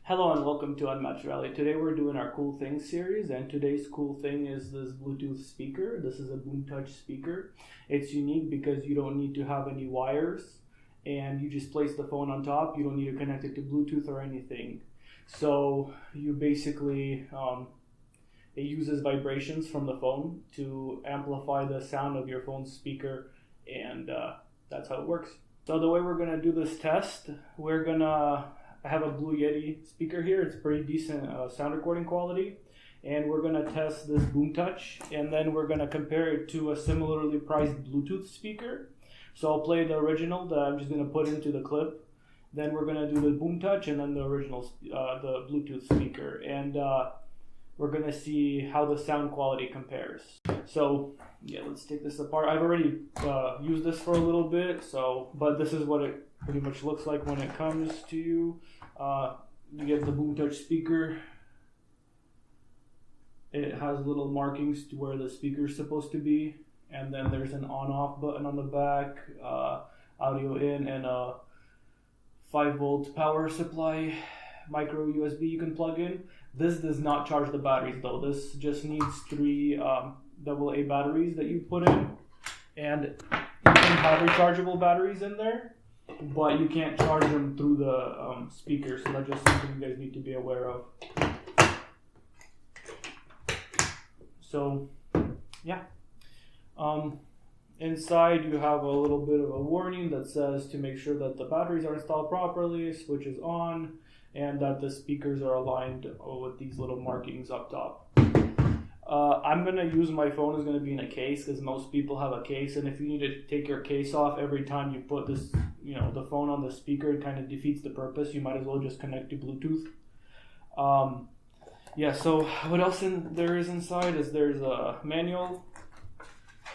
Hello and welcome to Unmatched Rally. Today we're doing our cool things series, and today's cool thing is this Bluetooth speaker. This is a Boom Touch speaker. It's unique because you don't need to have any wires and you just place the phone on top. You don't need to connect it to Bluetooth or anything. So you basically, it uses vibrations from the phone to amplify the sound of your phone's speaker, and that's how it works. So the way we're going to do this test, we're going to have a Blue Yeti speaker here. It's pretty decent sound recording quality. And we're going to test this Boom Touch, and then we're going to compare it to a similarly priced Bluetooth speaker. So I'll play the original that I'm just going to put into the clip. Then we're going to do the Boom Touch and then the original, the Bluetooth speaker. And we're going to see how the sound quality compares. So yeah, let's take this apart. I've already used this for a little bit, but this is what it pretty much looks like when it comes to you. You get the Boom Touch speaker. It has little markings to where the speaker is supposed to be, and then there's an on-off button on the back, audio in, and a 5-volt power supply, micro USB you can plug in. This does not charge the batteries though. This just needs 3 AA batteries that you put in, and you can have rechargeable batteries in there, but you can't charge them through the speaker, so that's just something you guys need to be aware of. So yeah, inside you have a little bit of a warning that says to make sure that the batteries are installed properly, switch is on, and that the speakers are aligned with these little markings up top. I'm going to use my phone is going to be in a case, because most people have a case, and if you need to take your case off every time you put this, the phone on the speaker, it kind of defeats the purpose. You might as well just connect to Bluetooth. Yeah, so what else there is inside is there's a manual.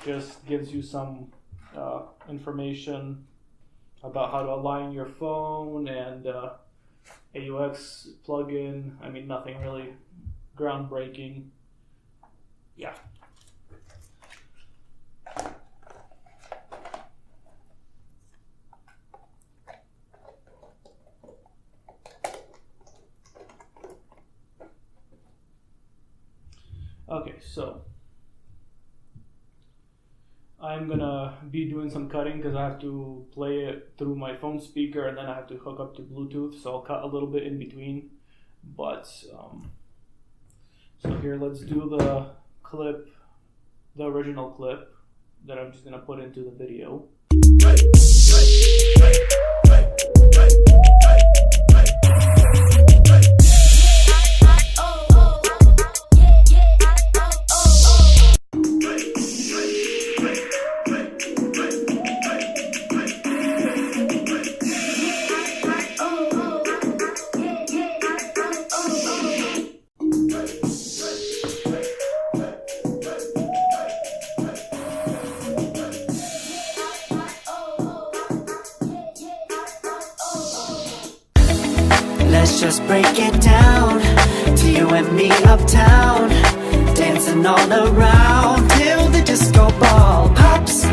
Just gives you some information about how to align your phone, and AUX plugin. I mean, nothing really groundbreaking. Yeah. Okay, so I'm gonna be doing some cutting because I have to play it through my phone speaker, and then I have to hook up to Bluetooth, so I'll cut a little bit in between. But so here, let's do the clip, the original clip that I'm just gonna put into the video. Let's just break it down to you and me uptown, dancing all around till the disco ball pops.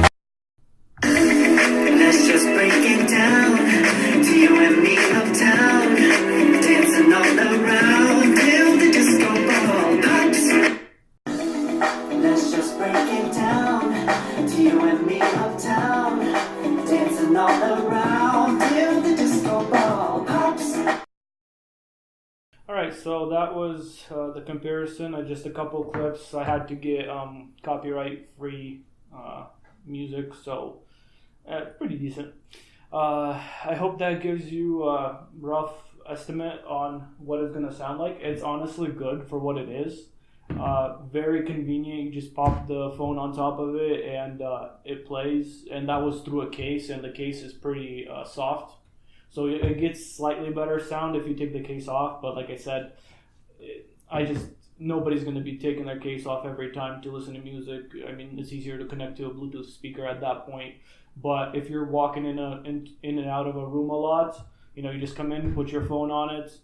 Let's just break it down to you and me uptown, dancing all around till the disco ball pops. Let's just break it down to you and me uptown, dancing all around till the disco ball pops. Alright, so that was the comparison. Just a couple clips. I had to get copyright-free music, so pretty decent. I hope that gives you a rough estimate on what it's going to sound like. It's honestly good for what it is. Very convenient. You just pop the phone on top of it and it plays. And that was through a case, and the case is pretty soft. So it gets slightly better sound if you take the case off, but like I said, nobody's going to be taking their case off every time to listen to music. I mean, it's easier to connect to a Bluetooth speaker at that point. But if you're walking in and out of a room a lot, you just come in, put your phone on it,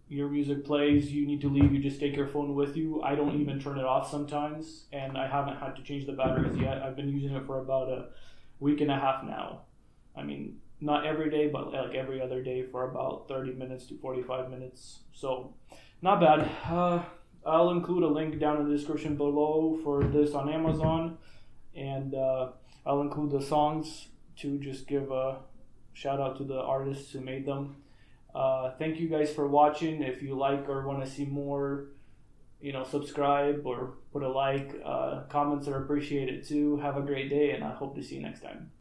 your music plays, you need to leave, you just take your phone with you. I don't even turn it off sometimes, and I haven't had to change the batteries yet. I've been using it for about a week and a half now. I mean, not every day, but like every other day for about 30 minutes to 45 minutes. So not bad. I'll include a link down in the description below for this on Amazon, and I'll include the songs to just give a shout out to the artists who made them. Thank you guys for watching. If you like or want to see more, subscribe or put a like. Comments are appreciated too. Have a great day, and I hope to see you next time.